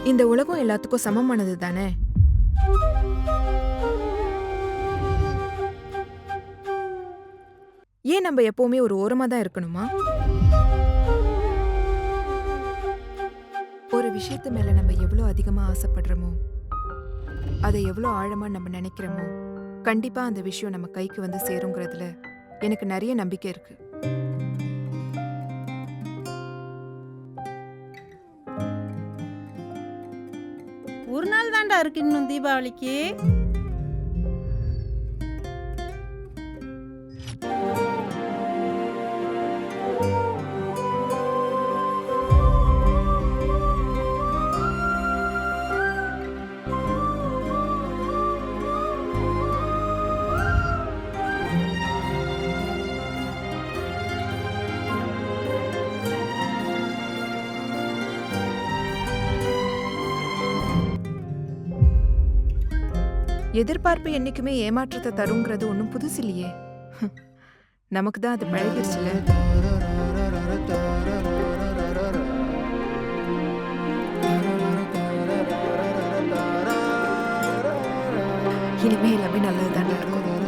இந்த உலகம் எல்லாத்துக்கும் சமமானது தானே? ஏன் நம்ம எப்பவுமே ஒரு ஓரமா தான் இருக்கணுமா? ஒரு விஷயத்து மேல நம்ம எவ்வளோ அதிகமா ஆசைப்படுறோமோ, அதை எவ்வளோ ஆழமா நம்ம நினைக்கிறோமோ, கண்டிப்பா அந்த விஷயம் நம்ம கைக்கு வந்து சேருங்கிறதுல எனக்கு நிறைய நம்பிக்கை இருக்கு. ஒரு நாள் தான்டா இருக்கு இன்னும் தீபாவளிக்கு. எதிர்பார்ப்பு என்னைக்குமே ஏமாற்றத்தை தருங்கிறது ஒன்றும் புதுசு இல்லையே. நமக்கு தான் அது பழகிருச்சுல. இனிமே எல்லாமே நல்லது தானே இருக்கும்.